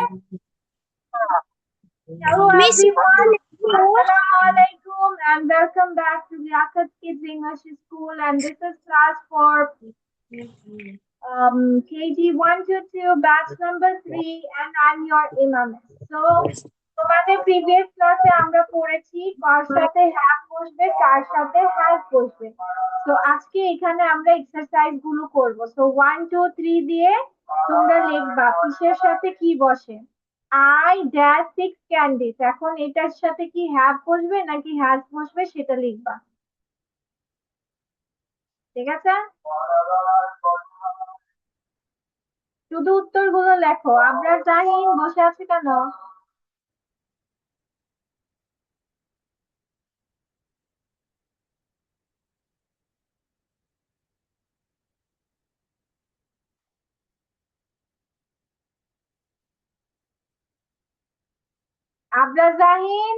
Hello Miss, everyone, Assalamualaikum and welcome back to the Akat Kids English School, and this is class for KG 122 batch number 3 and I'm your Imam. So তোমাদের previous ক্লাসে আমরা পড়েছি কার সাথে have বসবে কার সাথে has বসবে। তো আজকে এখানে আমরা এক্সারসাইজ গুলো করব। সো 1 2 3 দিয়ে তোমরা লিখবা কিসের সাথে কি বসে। I dash 6 candies, এখন এটার সাথে কি হ্যাভ বসবে নাকি হ্যাজ বসবে সেটা লিখবা। ঠিক আছে, শুধু উত্তরগুলো লেখো। আবরার জাহিন বসে আছে কেন? Abrar Jahin,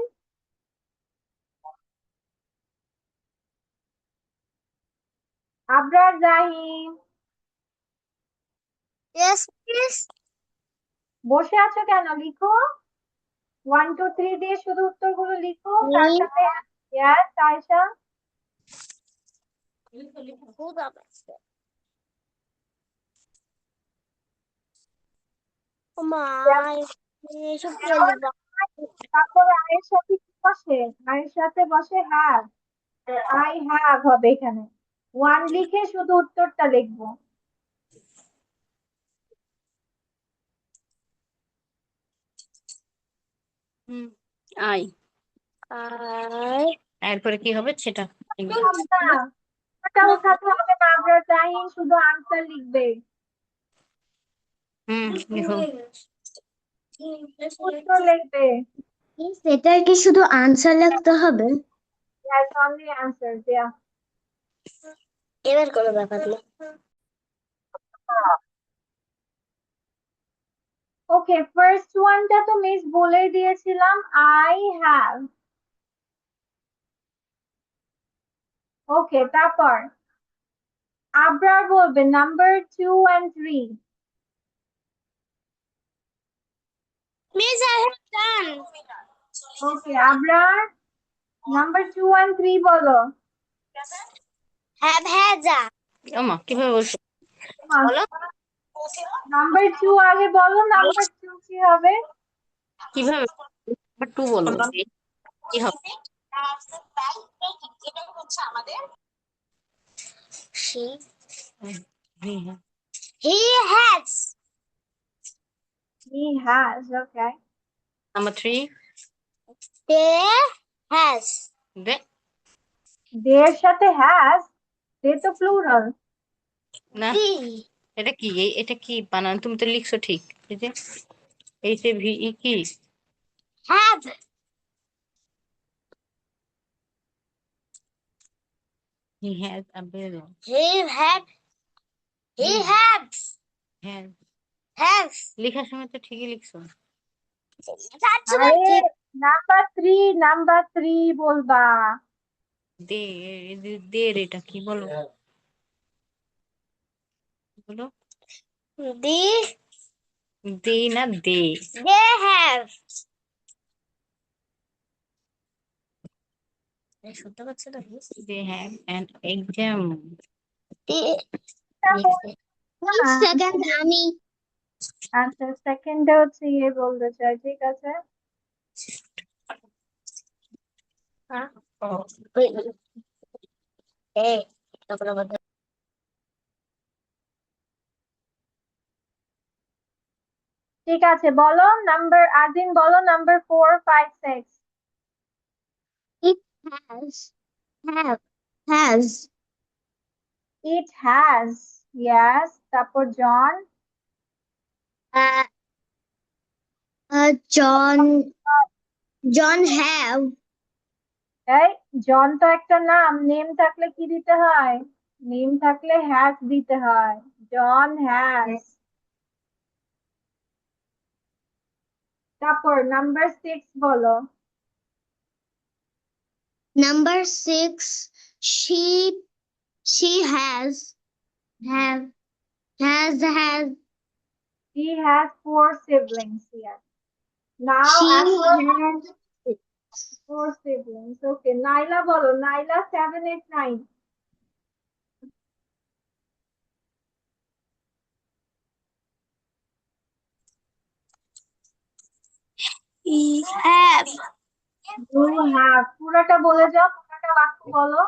Abrar Jahin yes, miss. বসে আছো কেন? লিখো 1 2 3 দিয়ে শুধু উত্তরগুলো লিখো। তার সাথে yes আয়েশা। তারপরে আয়ের সাথে কি বসে? আয়ের সাথে বসে হ্যাভ, আই হ্যাভ হবে এখানে। 1 লিখে শুধু উত্তরটা লিখবো। আই I এরপরে কি হবে সেটা হবে না, ওটা উঠাতে হবে না। আবরার জাহিন শুধু আনসার লিখবে, লিখো উত্তর লিখবে। সেটা কি শুধু আনসার লিখতে হবে? Yes, only answer, yeah. এবার কোনো ব্যাপার না। ওকে, ফার্স্ট ওয়ানটা তো মিস বলেই দিয়েছিলাম, আই হ্যাভ। ওকে, তারপর আবরার বলবে number 2 and 3। Miss, I have done. Okay, Abrar number 2 and 3 বলো। Have had a. ওমা কিভাবে বলছো বলো নাম্বার 2 আগে বলো, নাম্বার 2 কি হবে? কিভাবে টু বলো কি হবে She. হ্যাঁ। He has. He has, okay. Number 3 They has. দে দের সাথে has, দে তো প্লুরাল। না The. এটা কি এটা কি বানান তুমি তো লিখছো ঠিক এই যে এইচ এ ভি ই কি Have. He has a bell He had. He has. হ্যাঁ Has. লেখার সময় তো ঠিকই লিখছো That's আরে what it. নাম্বার 3 বলবা। দে দের এটা কি বলো বলো The. দে না দে They have. শুনতে পাচ্ছ না? They have an exam The. না, সেকেন্ড আমি আচ্ছা সেকেন্ডে হচ্ছে ইয়ে বলতে চাই, ঠিক আছে। এই তারপরে আবার ঠিক আছে, বলো নাম্বার, আদিন বলো number 4 5 6। it has It has, yes, তারপর জন। uh, John have এই জন তো একটা নাম, নেম থাকলে কি দিতে হয়? নেম থাকলে হ্যাজ দিতে হয়। John has. তারপর নাম্বার 6 বলো। number 6 she has have has He has 4 siblings here. Now She এখন has 4 siblings. Okay, নাইলা বলো, নাইলা 7, 8, 9. have. You have. পুরাটা বলে যাও, পুরাটা বাক্য বলো।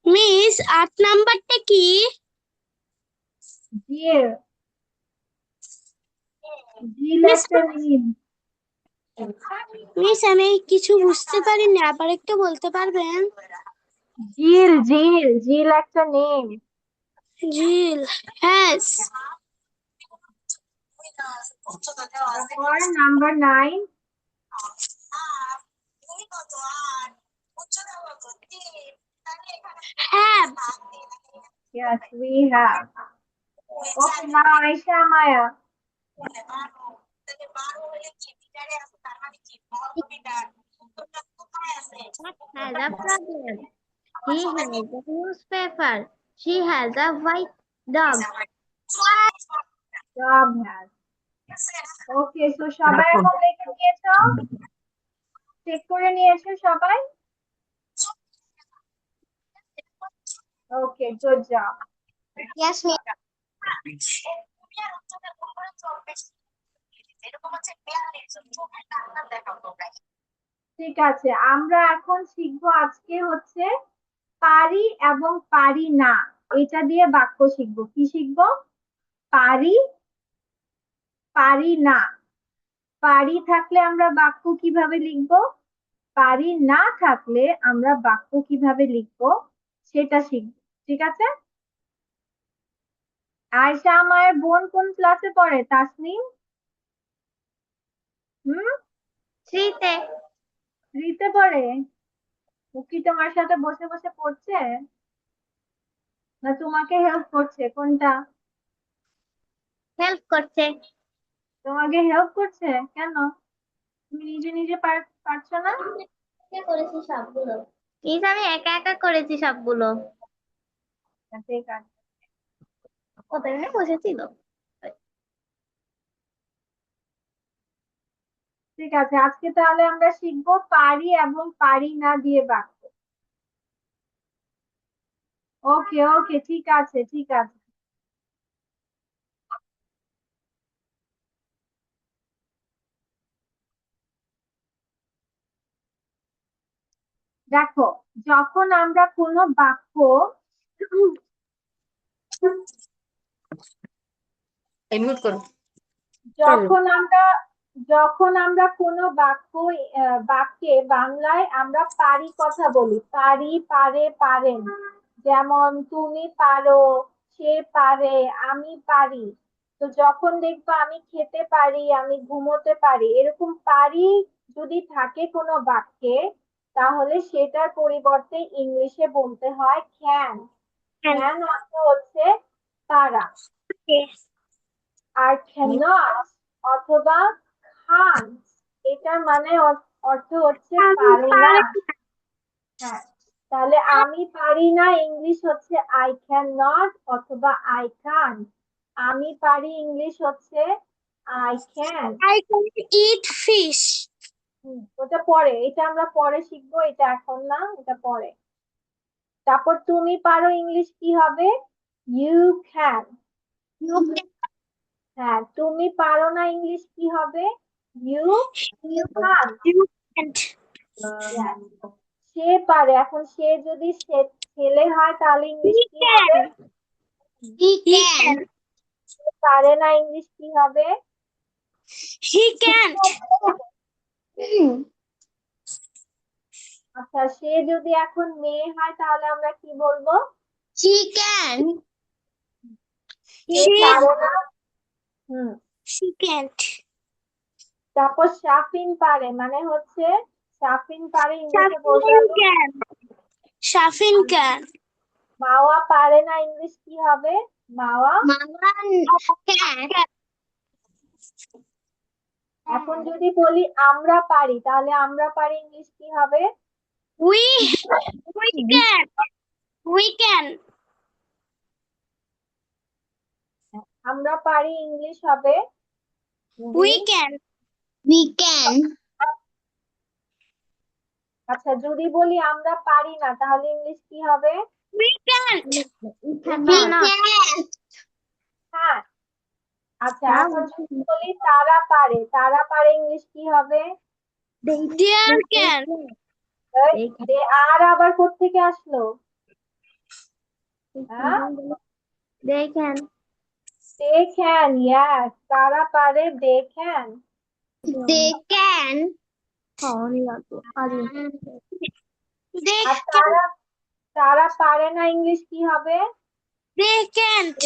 মিস 8 নাম্বারটা কি? জিল, জিল মিস একটা নিম। মিস আমি কিছু বুঝতে পারিনি, আবার একটু বলতে পারবেন? জিল, জিল, জিল একটা নেম। Jill has. তারপর number 9. Have. Yes, we have. Okay, now Aisha Maya. Has a problem. He has a newspaper. She has a white dog. Dog has. Okay, so সবাই এখন লিখে নিয়েছো? চেক করে নিয়েছো সবাই? Okay, good job. Yes, miss. ঠিক আছে, আমরা এখন শিখবো আজকে হচ্ছে পারি এবং পারি না, এটা দিয়ে বাক্য শিখবো। কি শিখবো? পারি, পারি না। পারি থাকলে আমরা বাক্য কিভাবে লিখবো, পারি না থাকলে আমরা বাক্য কিভাবে লিখবো সেটা শিখবো। ঠিক আছে? আয়শা মায়ের বোন কোন ক্লাসে পড়ে তাসনিম? হুম, 3-তে। 3তে পড়ে। ও কি তোমার সাথে বসে বসে পড়ছে না তোমাকে হেল্প করছে, কোনটা? হেল্প করছে। তোমাকে হেল্প করছে কেন? তুমি নিজে নিজে পারছো না? করেছি সবগুলো। মিস আমি একা একা করেছি সবগুলো। ঠিক আছে, ওদের বসেছিল। ঠিক আছে, আজকে তাহলে আমরা শিখবো পারি এবং পারি না দিয়ে বাক্য। ওকে ওকে, ঠিক আছে ঠিক আছে। দেখো, যখন আমরা কোনো বাক্য এই মিউট করো। যখন আমরা কোনো বাক্যে বাংলায় আমরা পারি কথা বলি, পারি, পারে, পারেন। যেমন তুমি পারো, সে পারে, আমি পারি। তো যখন দেখবো আমি খেতে পারি, আমি ঘুমোতে পারি, এরকম পারি যদি থাকে কোনো বাক্যে, তাহলে সেটার পরিবর্তে ইংলিশে বলতে হয় ক্যান। ক্যান অর্থ হচ্ছে পারা। আর cannot অথবা can't, এটার মানে অর্থ হচ্ছে পারে না। হ্যাঁ, তাহলে আমি পারি না ইংলিশ হচ্ছে I cannot অথবা I can't। আমি পারি ইংলিশ হচ্ছে I can। I can eat fish. ওটা পরে, এটা আমরা পরে শিখবো, এটা এখন না, এটা পরে। তারপর তুমি পারো ইংলিশ কি হবে? You can। হ্যাঁ, তুমি পারো না ইংলিশ কি হবে? You can't। You can't. Yes. সে পারে, এখন সে যদি ছেলে হয় তাহলে ইংলিশ He কি হবে? can. He can. সে পারে না ইংলিশ কি হবে? He can't. আচ্ছা, সে যদি এখন মেয়ে হয় তাহলে আমরা কি বলবো? She can. সে পারে না। She can't. তারপর শাফিন পারে, মানে হচ্ছে শাফিন পারে ইংলিশে বলতে Shafin হবে। can. Shafin can. মাওয়া পারে না ইংলিশ কি হবে? মাওয়া। Mama can. এখন যদি বলি আমরা পারি, তাহলে আমরা পারি ইংলিশ কি হবে? We can. We can. আমরা পারি ইংলিশ হবে We can. We can. আচ্ছা যদি বলি আমরা পারি না তাহলে ইংলিশ কি হবে? We can't. We cannot. হ্যাঁ। আচ্ছা এখন যদি বলি তারা পারে ইংলিশ কি হবে? They can. আর আবার কোত্থেকে আসলো? হ্যাঁ They can. they can, yes, তারা পারে they can। They can. They আর তারা পারে না ইংলিশ কি হবে? They can't.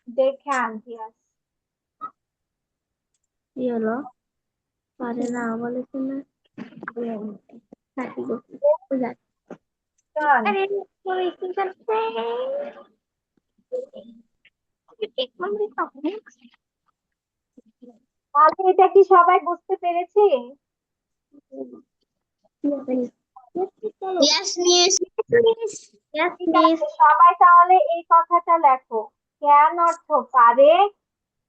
they can't, yes। কি হলো? পারে না বলেছে না? Done। আরে তাহলে এটা কি সবাই বুঝতে পেরেছি? Yes, miss. Yes, ঠিক miss. আছে সবাই তাহলে এই কথাটা লেখো। ক্যান অর্থ পারে,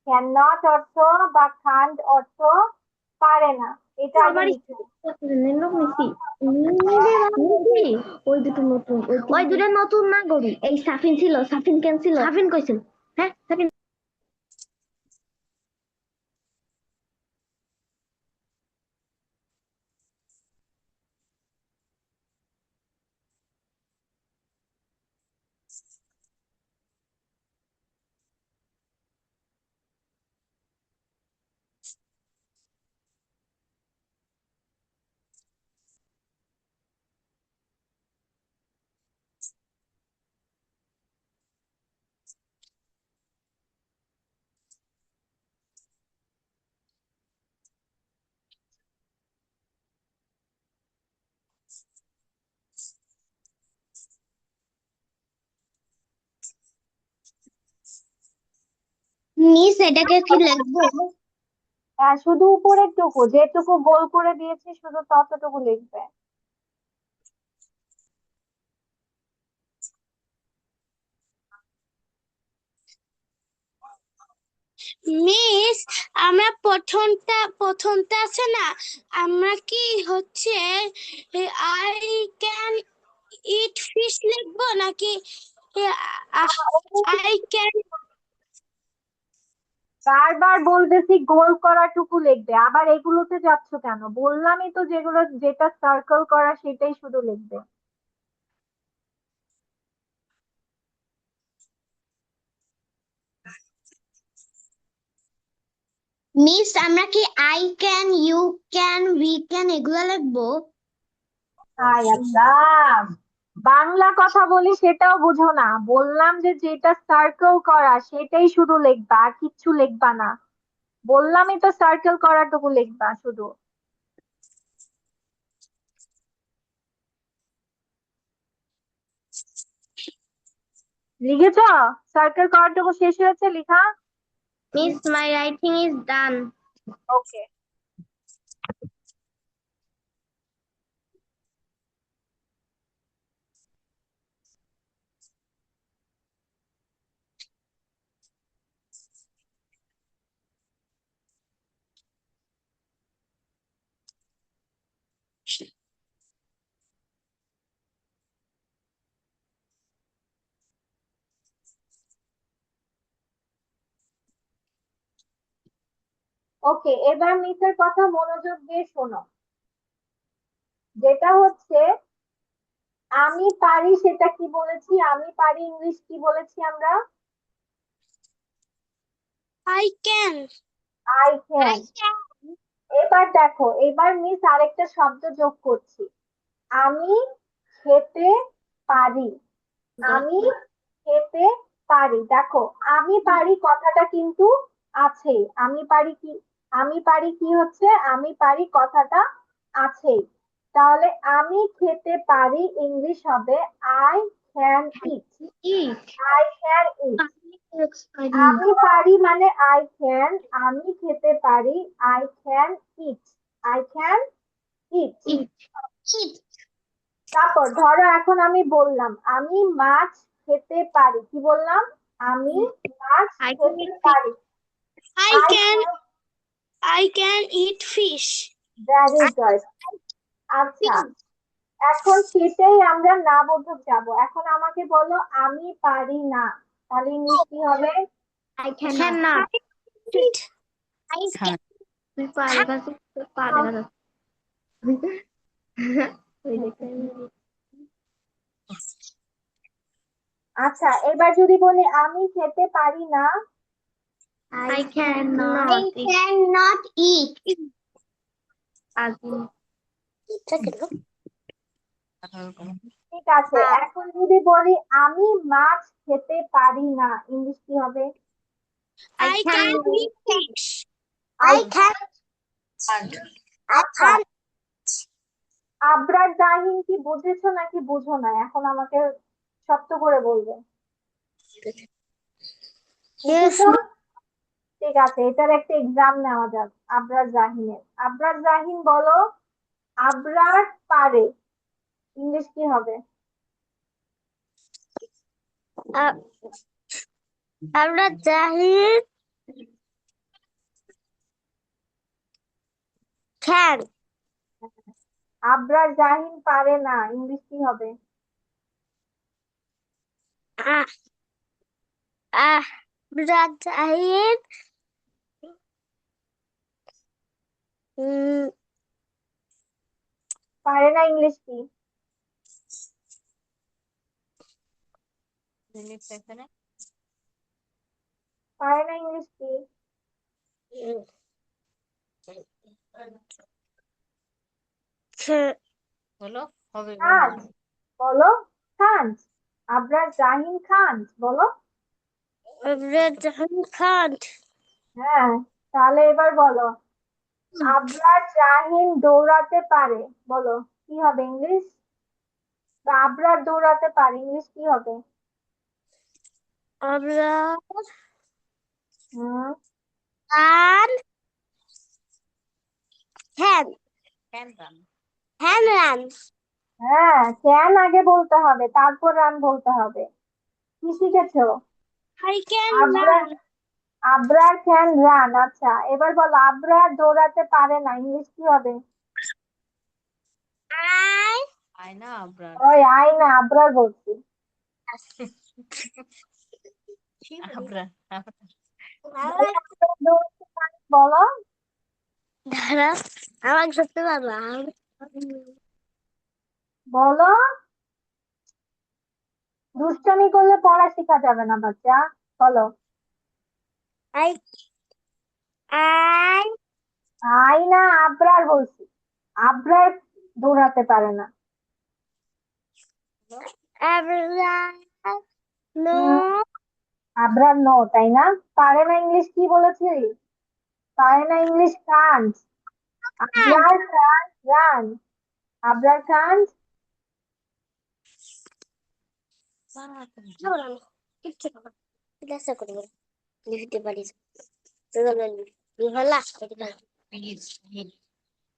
ক্যান নট অর্থ বা কান্ট অর্থ পারে না। এটা আগে লিখো। ওই দুটো নতুন না গরি এই সাফিন ছিল সাফিন কেন ছিল সাফিন কইছিল হ্যাঁ সাফিন মিস এটাকে কি লিখবো হ্যাঁ শুধু উপরের টুকু যেটুকু গোল করে দিয়েছি শুধু ততটুকু লিখবে। মিস আমরা প্রথমটা আছে না আমরা কি হচ্ছে আই ক্যান ইট ফিশ লিখবো নাকি আই ক্যান বারবার বলতেছি গোল করা টুকু লিখবে, আবার এগুলোতে যাচ্ছ কেন? বললামই তো যেটা সার্কেল করা সেটাই শুধু লিখবে। মিস আমরা কি I can you can we can এগুলো লিখবো আল্লাহ, বাংলা কথা বলি সেটাও বুঝো না। বললাম যে যেটা সার্কেল করা সেটাই শুধু লিখবা, আর কিচ্ছু লিখবা না। বললামই তো সার্কেল করাটুকু লিখবা শুধু। লিখেছ? সার্কেল করাটুকু শেষ হয়েছে লেখা? Miss my writing is done okay. Okay, এবার মিসের কথা মনোযোগ দিয়ে শোনো। যেটা হচ্ছে আমি পারি সেটা কি বলেছি? আমি পারি ইংলিশ কি বলেছি আমরা? I can I can. এবার দেখো, এবার মিস আরেকটা শব্দ যোগ করছি। আমি খেতে পারি। আমি খেতে পারি। দেখো আমি পারি কথাটা কিন্তু আছে। আমি পারি কি হচ্ছে? আমি পারি কথাটা আছে। তাহলে আমি খেতে পারি ইংলিশ হবে I can eat. I can eat. আমি পারি মানে আই ক্যান, আমি খেতে পারি I can eat. I can eat. তারপর ধরো এখন আমি বললাম আমি মাছ খেতে পারি, কি বললাম? আমি মাছ I can খেতে eat fish. পারি। I I can can, I can eat fish. very good. আচ্ছা, এখন সেটাই আমরা না বোধক যাব। এখন আমাকে বলো আমি পারি না, তাহলে ইংলিশ কি হবে? I cannot. I হ্যাঁ তুই পারে কাছে পারে কাছে আচ্ছা, এবার যদি বলি আমি খেতে পারি না, I cannot eat. ঠিক আছে। এখন যদি বলি আমি মাছ খেতে পারি না, ইংলিশ কি হবে? I can eat fish. I can. আচ্ছা, আবরার জাহিন কি বুঝেছো নাকি বুঝো না? এখন আমাকে শক্ত করে বলবে। বুঝেছো? ঠিক আছে, এটার একটা এক্সাম নেওয়া যাক আবরার জাহিনের। আবরার জাহিন বলো আবরার পারে, ইংলিশ কি হবে? আমরা জাহিদ can. আবরার জাহিন পারে না, ইংলিশ কি হবে? আমরা জাহিদ পারে না, ইংলিশ কি? এখানে পারে না, ইংলিশ কি? বলো হবে কান্ট, বলো কান্ট। আবরার জাহিন কান্ট, বলো। আমরা জাহিদ can't. হ্যাঁ, তাহলে এবার বলো আবরার জাহিন দৌড়াতে পারে, বলো কি হবে ইংলিশ? বা আবরার দৌড়াতে পারে, ইংলিশ কি হবে? আমরা হুম, can ক্যান রান run. হ্যাঁ, ক্যান আগে বলতে হবে, তারপর রান বলতে হবে। কি শিখেছো? I can Abrar run. Abrar can run. আচ্ছা, এবার বলো আবরার দৌড়াতে পারে না, ইংলিশ কি হবে? I আয়না আবরার ওই আই না, আবরার বলছি। আবরার বলো, আবরার দৌড়াতে পারে, বলো। দাঁড়া আমার ধরতে পারবো বলো, দুষ্টামি করলে পড়া শেখা যাবে না বাচ্চা, বলো। I I আই না, আবরার বলছি। আবরার দৌড়াতে পারে না। everyone no হুম, আবরার নো, তাই না? পারে না, ইংলিশ কি বলেছি? পারে না, English can't. Abrar can't run. Abrar can't. কিচ্ছু না ক্লাসে করি লিখতে পারিস বিহলা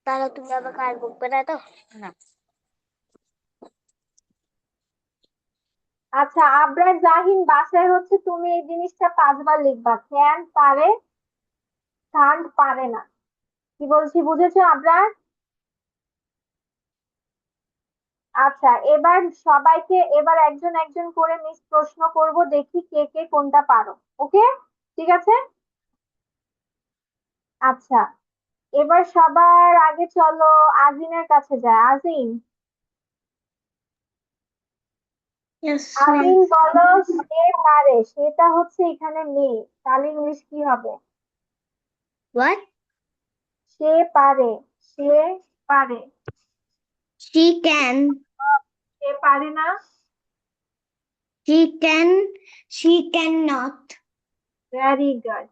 তাহলে তুমি আমাকে আর বুক করে দাও না আচ্ছা, আবরার জাহিন বাসায় হচ্ছে তুমি এই জিনিসটা 5 বার লিখবা, ক্যান পারে, কান্ট পারে না। কি বলছি বুঝেছো আবরার? আচ্ছা, এবার সবাইকে এবার একজন একজন করে মিস প্রশ্ন করব, দেখি কে কে কোনটা পারো। ওকে, ঠিক আছে। আচ্ছা, এবার সবার আগে চলো আজিনের কাছে যায়। আজিন, yes ma'am আজিন বলো সে পারে, সেটা হচ্ছে এখানে মেয়ে, তাহলে ইংলিশ কি হবে? what সে পারে, সে পারে। she can সে পারে না, she can she cannot very good.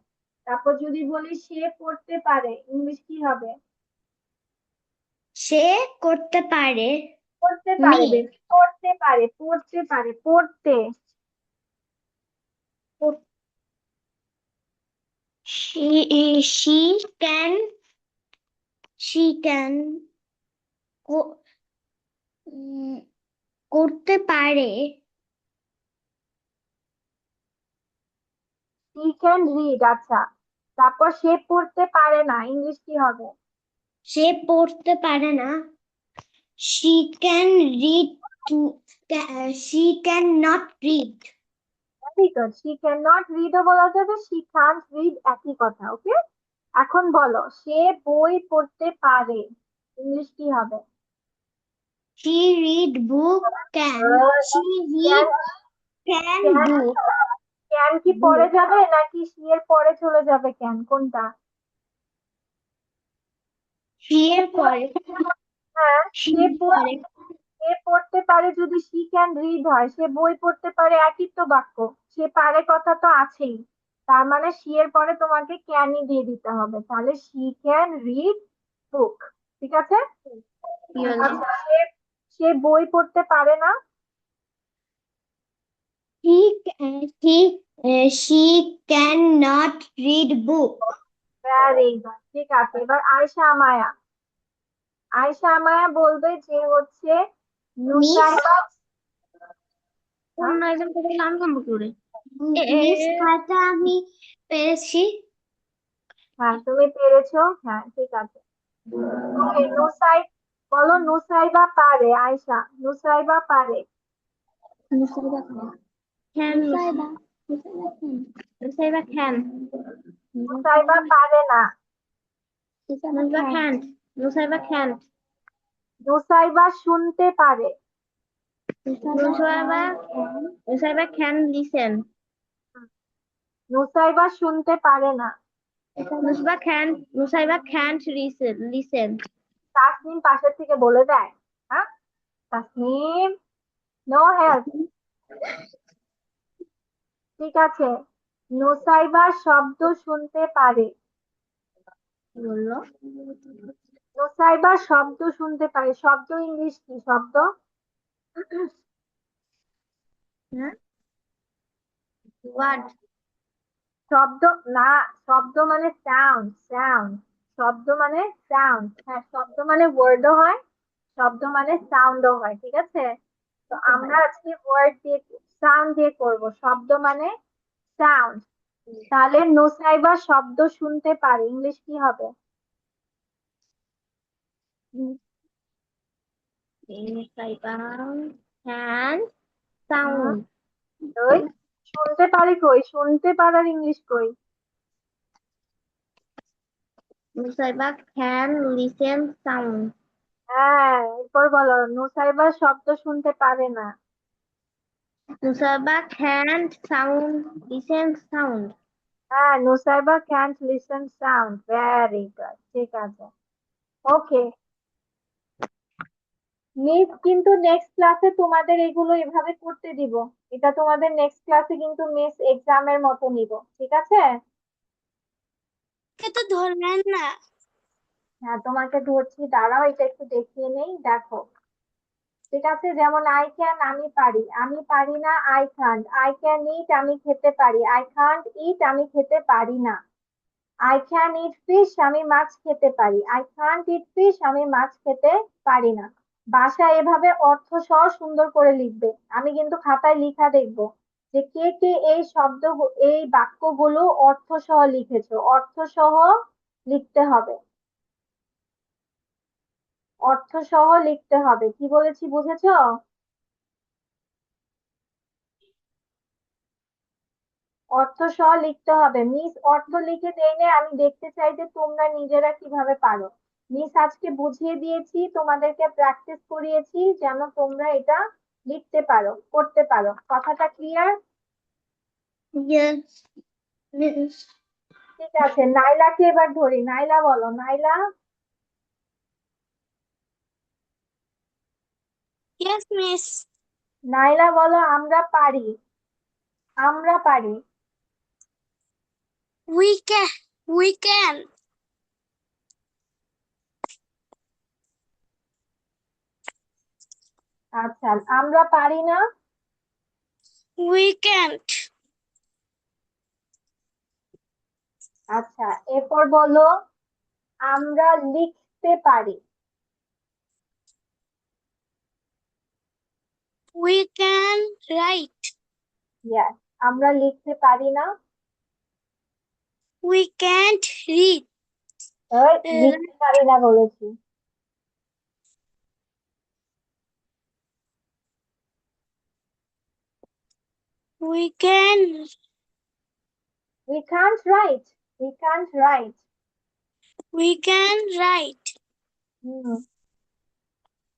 তারপর যদি বলি সে পড়তে পারে, ইংলিশ কি হবে? সে করতে পারে পড়তে পারে, মেয়ে বেবি পড়তে পারে, পড়তে পারে, পড়তে। she can কো- উম, করতে পারে she can read, আচ্ছা। তারপর সে পড়তে পারে না, ইংলিশ কি হবে? সে পড়তে পারে না। She can read to she cannot read. Very good, she cannot read ও বলা যাবে, she can't read, একই কথা, ওকে। এখন বলো, সে বই পড়তে পারে, ইংলিশ কি হবে? She read book can. She can, read can can, book. Can কি পরে যাবে নাকি সি এর পরে চলে যাবে, ক্যান কোনটা? She এর পরে হ্যাঁ, she সে পরে সে পড়তে পারে যদি she can read হয়, সে বই পড়তে পারে, একই তো বাক্য। সে পারে কথা তো আছেই, তার মানে she এর পরে তোমাকে ক্যানই দিয়ে দিতে হবে, তাহলে she can read book। ঠিক আছে। কি হলো? আচ্ছা, সে সে বই পড়তে পারে না। She cannot read book. Very good, ঠিক আছে। এবার আয়শা আমায়া বলবে যে হচ্ছে নুসাইবা। হ্যাঁ, অন্য একজন থেকে নাম জানবো কি করে? মিস খাতা আমি পেয়েছি। হ্যাঁ তুমি পেরেছো, হ্যাঁ ঠিক আছে। ওকে, বলো নুসাইবা পারে, আয়শা নুসাইবা পারে। Nusaiba can. Nusaiba can. Nusaiba পারে না। Nusaiba can't. Nusaiba can't. Nusaiba শুনতে পারে। Nusaiba can listen. নুসাইবা শুনতে পারে না। Nusaiba can't listen. তাসনিম পাশের থেকে বলে দেয়। হ্যাঁ, তাসনিম, নো হেল্প। ঠিক আছে, নুসাইবা শব্দ শুনতে পারে। বললো নুসাইবা শব্দ শুনতে পারে, শব্দ ইংলিশ কি শব্দ? what? শব্দ না, শব্দ মানে সাউন্ড, সাউন্ড। শব্দ মানে সাউন্ড, হ্যাঁ শব্দ মানে ওয়ার্ডও হয়, শব্দ মানে সাউন্ডও হয়, ঠিক আছে। তো আমরা আজকে ওয়ার্ড দিয়ে, সাউন্ড দিয়ে করব, শব্দ মানে সাউন্ড। তাহলে নুসাইবা শব্দ শুনতে পারে, ইংলিশ কি হবে? Nusaiba can hmm, sound. ওই শুনতে পারে কই, শুনতে পারার ইংলিশ কই? Nusaiba can listen sound. হ্যাঁ, এরপর বলো, নুসাইবা শব্দ শুনতে পারে না। Nusaiba can't listen sound. হ্যাঁ, Nusaiba can't listen sound, very good, ঠিক আছে। ওকে, মিস কিন্তু নেক্সট ক্লাসে তোমাদের এগুলো এভাবে করতে দিব। এটা তোমাদের নেক্সট ক্লাসে কিন্তু মিস এক্সামের মতো নিব, ঠিক আছে। তো ধরবেন না। হ্যাঁ তোমাকে ধরছি, দাঁড়াও এটা একটু দেখিয়ে নেই, দেখো। ঠিক আছে, যেমন আই ক্যান আমি পারি, আমি পারি না I can't, I can eat আমি খেতে পারি, আই কান্ট ইট আমি খেতে পারি না। আই ক্যান ইট ফিশ আমি মাছ খেতে পারি, আই কান্ট ইট ফিশ আমি মাছ খেতে পারি না। বাসায় এভাবে অর্থ সহ সুন্দর করে লিখবে, আমি কিন্তু খাতায় লিখা দেখবো যে কে কে এই এই বাক্যগুলো অর্থ সহ লিখেছো, অর্থ সহ লিখতে হবে, অর্থ সহ লিখতে হবে, কি বলেছি বুঝেছো? অর্থ সহ লিখতে হবে, মিস অর্থ লিখে দেয়নি, আমি দেখতে চাই যে তোমরা নিজেরা কিভাবে পারো। মিস আজকে বুঝিয়ে দিয়েছি, তোমাদেরকে প্র্যাকটিস করিয়েছি যেন তোমরা এটা লিখতে পারো, করতে পারো, কথাটা ক্লিয়ার? Yes. Yes. ঠিক আছে, নাইলাকে এবার ধরি, নাইলা বলো, নাইলা। Yes, miss. নাইলা বলো, আমরা পারি, আমরা পারি। We can. We can. আচ্ছা, আমরা পারি না। We can't. আচ্ছা, এরপর বলো, আমরা লিখতে পারি। We can write. Yes, আমরা লিখতে পারি না। We can't read. লিখতে পারি না বলেছি। We can. We can't write. We can't write. We can write.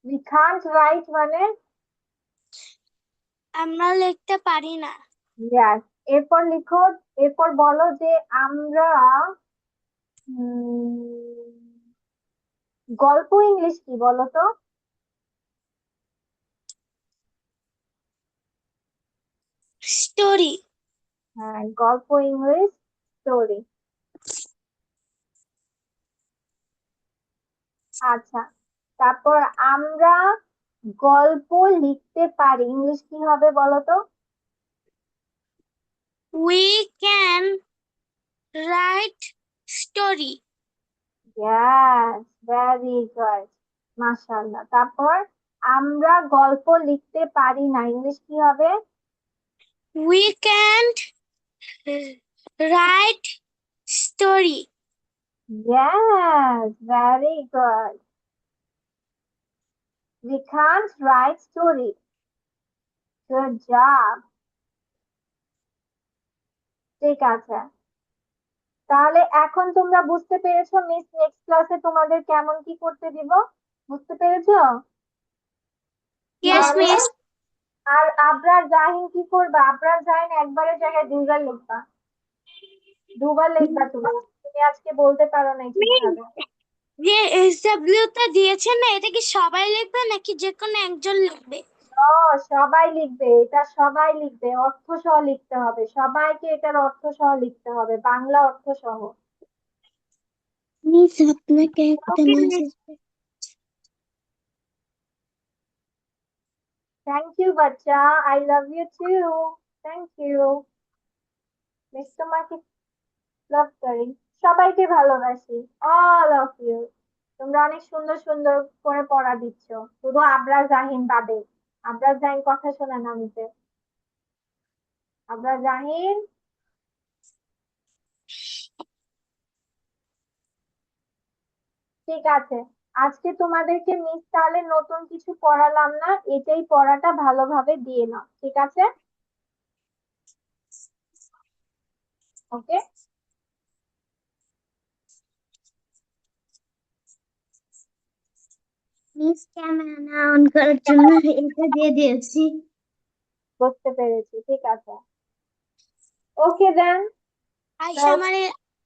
We can't write মানে আমরা লিখতে পারি না। yes. এরপর লিখো, এরপর বলো যে আমরা গল্প ইংলিশ কি বলো তো? Story. হ্যাঁ, গল্প ইংলিশ স্টোরি। আচ্ছা, তারপর আমরা গল্প লিখতে পারি ইংলিশ কি হবে বলো তো? We can write story. Yes, very good. মাশাআল্লাহ। তারপর আমরা গল্প লিখতে পারি না ইংলিশ কি হবে? We can't write story. Yes, very good. We can't write story. Good job. ঠিক আছে, তাহলে এখন তোমরা বুঝতে পেরেছো মিস নেক্সট ক্লাসে তোমাদের কেমন কি করতে দিব? বুঝতে পেরেছো? Yes, তাহলে miss. আর আবরার জাহিন কি করবা? আবরার জাহিন একবারের জায়গায় দুইবার লিখবা, দুবার লিখবা। তুমি তুমি আজকে বলতে পারো না ঠিকভাবে। যে এসডব্লিউ টা দিয়েছেন না, এটা কি সবাই লিখবে নাকি যে কোনো একজন লিখবে? ও, সবাই লিখবে, এটা সবাই লিখবে, অর্থ সহ লিখতে হবে, সবাইকে এটার অর্থ সহ লিখতে হবে, বাংলা অর্থ সহ। মিস আপনাকে একটা মেসেজ। থ্যাংক ইউ বাচ্চা, I love you too. Thank you miss, তোমাকে লাভ করি, সবাইকে ভালোবাসি, অল অফ ইউ। তোমরা অনেক সুন্দর সুন্দর করে পড়া দিচ্ছ, শুধু আবরার জাহিন বাদে। আবরার জাহিন কথা শোনে না নিতে। আবরার জাহিন, ঠিক আছে, আজকে তোমাদেরকে মিস তাহলে নতুন কিছু পড়ালাম না, এটাই পড়াটা ভালোভাবে দিয়ে নাও, ঠিক আছে? ওকে, মিস ক্যামেরা অন করার জন্য এটা দিয়ে দিয়েছি। বুঝতে পেরেছি, ঠিক আছে। ওকে দেন, আয়শা আমারে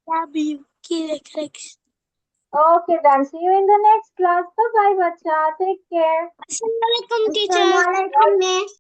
লাভ ইউ কি লেখা রাখিস। Okay then, see you in the next class. Bye বাচ্চা, টেক কেয়ার। আসসালামু আলাইকুম টিচার। আসসালামু আলাইকুম মিস।